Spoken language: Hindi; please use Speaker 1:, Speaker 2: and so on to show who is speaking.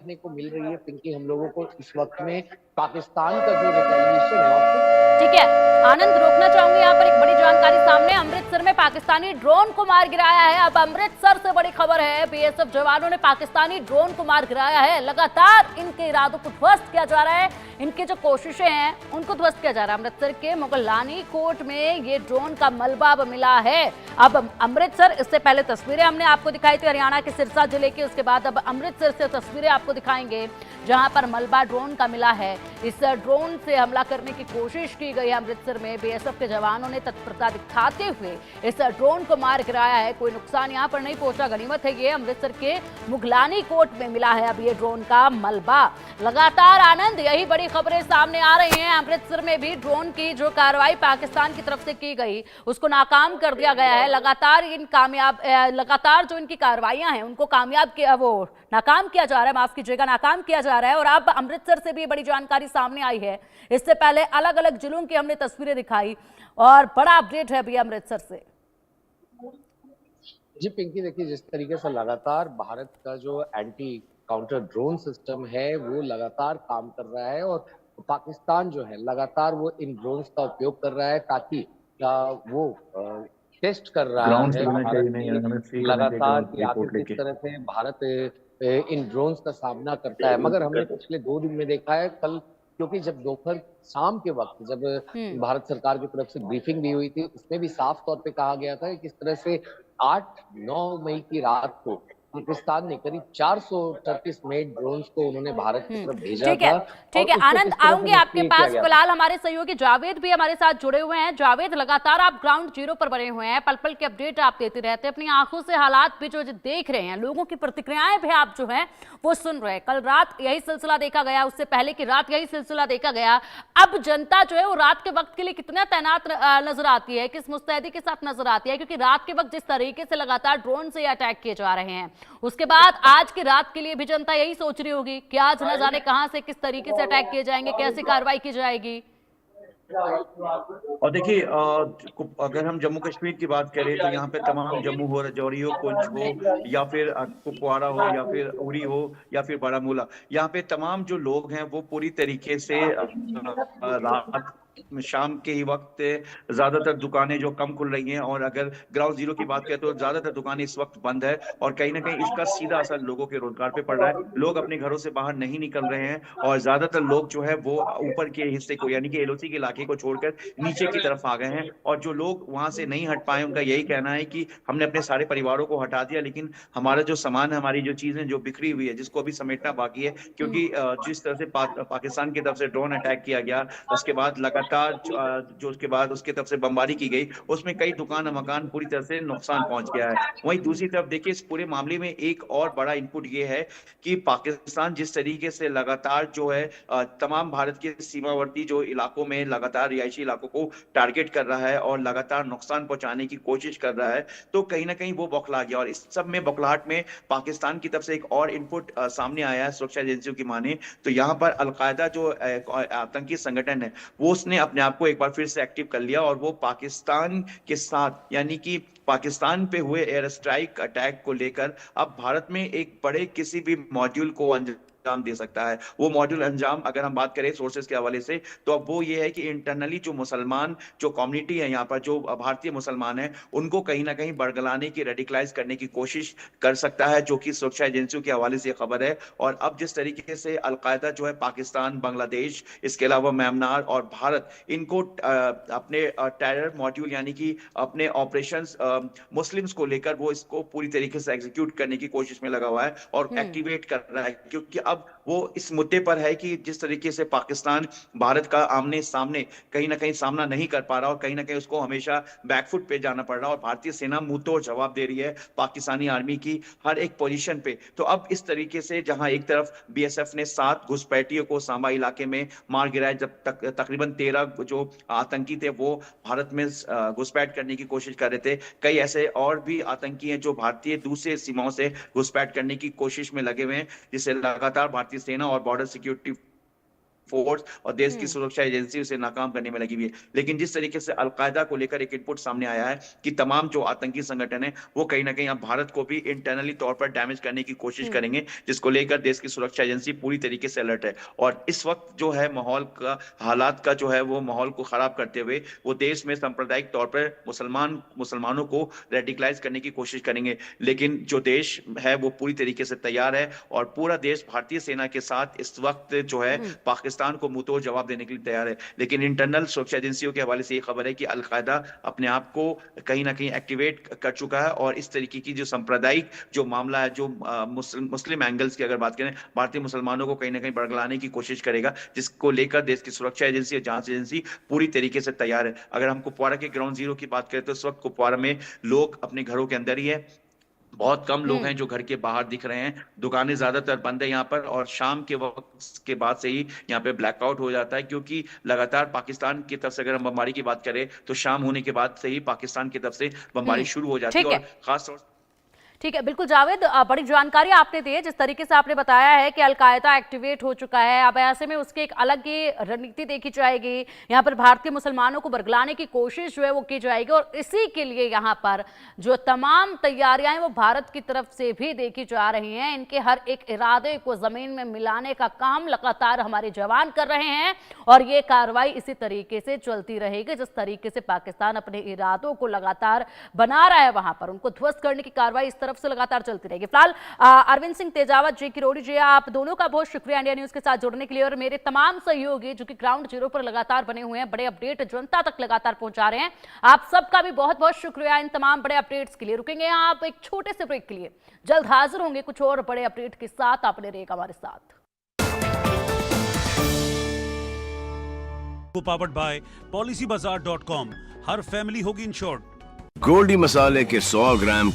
Speaker 1: देखने को मिल रही है पिंकी हम लोगों को इस वक्त में पाकिस्तान का जो रिटेलिएशन है और
Speaker 2: ठीक है आनंद, रोकना चाहूंगी यहाँ पर। एक बड़ी जानकारी सामने, अमृतसर में पाकिस्तानी ड्रोन को मार गिराया है। अब अमृतसर से बड़ी खबर है, बीएसएफ जवानों ने पाकिस्तानी ड्रोन को मार गिराया है। लगातार इनके इरादों को ध्वस्त किया जा रहा है, इनकी जो कोशिशें हैं उनको ध्वस्त किया जा रहा है। अमृतसर के मुगलानी कोट में ये ड्रोन का मलबा अब मिला है। अब अमृतसर, इससे पहले तस्वीरें हमने आपको दिखाई थी हरियाणा के सिरसा जिले की, उसके बाद अब अमृतसर से तस्वीरें आपको दिखाएंगे जहां पर मलबा ड्रोन का मिला है। इस ड्रोन से हमला करने की कोशिश की गई है अमृतसर में। बीएसएफ के जवानों ने तत्परता दिखाते हुए इस ड्रोन को मार गिराया है। कोई नुकसान यहां पर नहीं पहुंचा, गनीमत है। ये अमृतसर के मुगलानी कोट में मिला है अब ये ड्रोन का मलबा। लगातार आनंद, यही बड़ी खबरें सामने आ रही हैं। अमृतसर में भी ड्रोन की जो कार्रवाई पाकिस्तान की तरफ से की गई उसको नाकाम कर दिया गया है। लगातार जो इनकी कार्रवाइयां हैं उनको नाकाम किया जा रहा है, माफ कीजिएगा, नाकाम किया जा रहा है। और अब अमृतसर से भी बड़ी जानकारी सामने आई है। इससे पहले अलग अलग जिलों की हमने तस्वीरें दिखाई और बड़ा अपडेट है अभी अमृतसर से।
Speaker 1: जी पिंकी देखिए, जिस तरीके से लगातार भारत का जो एंटी काउंटर ड्रोन सिस्टम है वो लगातार काम कर रहा है और पाकिस्तान जो है लगातार वो इन ड्रोन्स का उपयोग कर रहा है ताकि वो टेस्ट कर रहा
Speaker 3: ग्राउंड से
Speaker 1: है
Speaker 3: होना
Speaker 1: भारत
Speaker 3: चाहिए, नहीं
Speaker 1: की
Speaker 3: हमें फ्री होना चाहिए
Speaker 1: लगातार
Speaker 3: ग्राउंड
Speaker 1: कि आखिर
Speaker 3: रिपोर्ट
Speaker 1: किस
Speaker 3: लेके।
Speaker 1: तरह से भारत इन ड्रोन्स का सामना करता है। मगर हमने पिछले 2 दिन में देखा है, कल क्योंकि जब दोपहर शाम के वक्त जब भारत सरकार की तरफ से ब्रीफिंग दी हुई थी उसमें भी साफ तौर पे कहा गया था कि किस तरह से 8-9 मई की रात को पाकिस्तान ने करीब 400 टर्किश मेड ड्रोन्स को उन्होंने भारत की तरफ भेजा
Speaker 2: ठीक है,
Speaker 1: था और
Speaker 2: ठीक है
Speaker 1: उसको
Speaker 2: आनंद,
Speaker 1: किस तरह से
Speaker 2: आऊंगे आपके
Speaker 1: निष्क्रिय किया
Speaker 2: पास।
Speaker 1: गया था।
Speaker 2: फिलहाल हमारे सहयोगी जावेद भी हमारे साथ जुड़े हुए हैं। जावेद, लगातार आप ग्राउंड जीरो पर बने हुए हैं, पल पल के अपडेट आप देते रहते हैं, अपनी आंखों से हालात भी जो देख रहे हैं, लोगों की प्रतिक्रियाएं भी आप जो है वो सुन रहे हैं। कल रात यही सिलसिला देखा गया, उससे पहले की रात यही सिलसिला देखा गया। अब जनता जो है वो रात के वक्त के लिए कितना तैनात नजर आती है, किस मुस्तैदी के साथ नजर आती है? क्योंकि रात के वक्त जिस तरीके से लगातार ड्रोन से अटैक किए जा रहे हैं, उसके बाद आज की रात के लिए भी जनता यही सोच रही होगी कि आज न जाने कहां से किस तरीके से अटैक किए जाएंगे, कैसे कार्रवाई की जाएगी।
Speaker 3: और देखिए, अगर हम जम्मू कश्मीर की बात करें तो यहाँ पे तमाम जम्मू हो, राजौरी हो, पुंछ हो, या फिर कुपवाड़ा हो, या फिर उरी हो, या फिर बारामूला, यहाँ पे तमाम जो लोग हैं वो पूरी तरीके से रात शाम के ही वक्त ज्यादातर दुकानें जो कम खुल रही हैं। और अगर ग्राउंड जीरो की बात करें तो ज्यादातर दुकानें इस वक्त बंद है और कहीं ना कहीं इसका सीधा असर लोगों के रोजगार पे पड़ रहा है। लोग अपने घरों से बाहर नहीं निकल रहे हैं और ज्यादातर लोग जो है वो ऊपर के हिस्से को यानी कि एलओसी के इलाके को छोड़कर नीचे की तरफ आ गए हैं। और जो लोग वहां से नहीं हट पाए उनका यही कहना है कि हमने अपने सारे परिवारों को हटा दिया, लेकिन हमारा जो सामान है, हमारी जो चीजें जो बिखरी हुई है, जिसको अभी समेटना बाकी है, क्योंकि जिस तरह से पाकिस्तान की तरफ से ड्रोन अटैक किया गया, उसके बाद लगातार जो उसके बाद उसके तरफ से बमबारी की गई, उसमें कई दुकान मकान पूरी तरह से नुकसान पहुंच गया है। वहीं दूसरी तरफ देखिए, इस पूरे मामले में एक और बड़ा इनपुट ये है कि पाकिस्तान जिस तरीके से लगातार जो है तमाम भारत के सीमावर्ती जो इलाकों में लगातार रिहायशी इलाकों को टारगेट कर रहा है और लगातार नुकसान पहुंचाने की कोशिश कर रहा है, तो कहीं ना कहीं वो बौखला गया। और इस सब में बौखलाहट में पाकिस्तान की तरफ से एक और इनपुट सामने आया है सुरक्षा एजेंसियों की माने तो यहाँ पर अलकायदा जो आतंकी संगठन है वो उसने अपने आप को एक बार फिर से एक्टिव कर लिया और वो पाकिस्तान के साथ यानी कि पाकिस्तान पे हुए एयर स्ट्राइक अटैक को लेकर अब भारत में एक बड़े किसी भी मॉड्यूल को अंजाम दे सकता है। वो मॉड्यूल अंजाम अगर हम बात करें सोर्सेज के हवाले से तो अब वो ये है कि इंटरनली जो मुसलमान जो कम्युनिटी है यहाँ पर जो भारतीय मुसलमान है उनको कहीं ना कहीं बरगलाने की रेडिकलाइज करने की कोशिश कर सकता है, जो कि सुरक्षा एजेंसियों के हवाले से खबर है। और अब जिस तरीके से अलकायदा जो है पाकिस्तान, बांग्लादेश, इसके अलावा म्यांमार और भारत इनको अपने टेरर मॉड्यूल यानी कि अपने ऑपरेशंस मुस्लिम्स को लेकर वो इसको पूरी तरीके से एग्जीक्यूट करने की कोशिश में लगा हुआ है और एक्टिवेट कर रहा है, क्योंकि अब वो इस मुद्दे पर है कि जिस तरीके से पाकिस्तान भारत का आमने सामने कहीं ना कहीं सामना नहीं कर पा रहा और कहीं ना कहीं उसको हमेशा बैकफुट पे जाना पड़ रहा और भारतीय सेना मुंह तोड़ जवाब दे रही है पाकिस्तानी आर्मी की हर एक पोजीशन पे। तो अब इस तरीके से जहां एक तरफ बीएसएफ ने 7 घुसपैठियों को सांबा इलाके में मार गिराया, जब तक तकरीबन 13 जो आतंकी थे वो भारत में घुसपैठ करने की कोशिश कर रहे थे, कई ऐसे और भी आतंकी हैं जो भारतीय दूसरे सीमाओं से घुसपैठ करने की कोशिश में लगे हुए हैं, जिसे लगातार भारतीय सेना और बॉर्डर सिक्योरिटी फोर्स और देश की सुरक्षा एजेंसी उसे नाकाम करने में लगी हुई है। लेकिन जिस तरीके से अलकायदा को लेकर एक इनपुट सामने आया है कि तमाम जो आतंकी संगठन है वो कहीं ना कहीं अब भारत को भी इंटरनली तौर पर डैमेज करने की कोशिश करेंगे, जिसको लेकर देश की सुरक्षा एजेंसी पूरी तरीके से अलर्ट है। और इस वक्त जो है माहौल का, हालात का जो है वो माहौल को खराब करते हुए वो देश में सांप्रदायिक तौर पर मुसलमानों को रेडिकलाइज करने की कोशिश करेंगे। लेकिन जो देश है वो पूरी तरीके से तैयार है और पूरा देश भारतीय सेना के साथ इस वक्त जो है पाकिस्तान को मुंहतोड़ जवाब देने के लिए तैयार है। लेकिन इंटरनल सुरक्षा एजेंसियों के हवाले से ये खबर है कि अलकायदा अपने आप को कहीं ना कहीं एक्टिवेट कर चुका है और इस तरीके की जो सांप्रदायिक जो मामला है, जो मुस्लिम एंगल्स की अगर बात करें, भारतीय मुसलमानों को कहीं ना कहीं बरगलाने की कोशिश करेगा, जिसको लेकर देश की सुरक्षा एजेंसी और जांच एजेंसी पूरी तरीके से तैयार है। अगर हम कुपवाड़ा के ग्राउंड जीरो की बात करें तो इस वक्त कुपवाड़ा में लोग अपने घरों के अंदर ही है, बहुत कम लोग हैं जो घर के बाहर दिख रहे हैं, दुकानें ज्यादातर बंद है यहाँ पर और शाम के वक्त के बाद से ही यहाँ पे ब्लैकआउट हो जाता है, क्योंकि लगातार पाकिस्तान की तरफ से अगर हम बमबारी की बात करें तो शाम होने के बाद से ही पाकिस्तान की तरफ से बमबारी शुरू हो जाती है। और खास तौर
Speaker 2: ठीक है, बिल्कुल जावेद, बड़ी जानकारी आपने दी है। जिस तरीके से आपने बताया है कि अलकायदा एक्टिवेट हो चुका है, अब ऐसे में उसकी एक अलग ही रणनीति देखी जाएगी, यहाँ पर भारतीय मुसलमानों को बरगलाने की कोशिश जो है वो की जाएगी और इसी के लिए यहाँ पर जो तमाम तैयारियां हैं वो भारत की तरफ से भी देखी जा रही हैं। इनके हर एक इरादे को जमीन में मिलाने का काम लगातार हमारे जवान कर रहे हैं और ये कार्रवाई इसी तरीके से चलती रहेगी। जिस तरीके से पाकिस्तान अपने इरादों को लगातार बना रहा है, वहां पर उनको ध्वस्त करने की कार्रवाई इस तरफ से लगातार चलती रहेगी। फिलहाल अरविंद सिंह तेजावत, जे किरोड़ी जी, आप दोनों का बहुत शुक्रिया इंडिया न्यूज के साथ जुड़ने के लिए और मेरे तमाम सहयोगी जो कि ग्राउंड जीरो पर लगातार बने हुए हैं, बड़े अपडेट जनता तक लगातार पहुंचा रहे हैं, आप सबका भी बहुत बहुत शुक्रिया इन तमाम बड़े अपडेट्स के लिए। रुकेंगे यहाँ आप एक छोटे से ब्रेक के लिए, जल्द हाजिर होंगे कुछ और बड़े अपडेट के साथ। आप बने रहिएगा हमारे साथ।
Speaker 4: Powered by policybazaar.com। Her family होगी इंश्योर्ड।
Speaker 5: गोल्डी मसाले के 100 ग्राम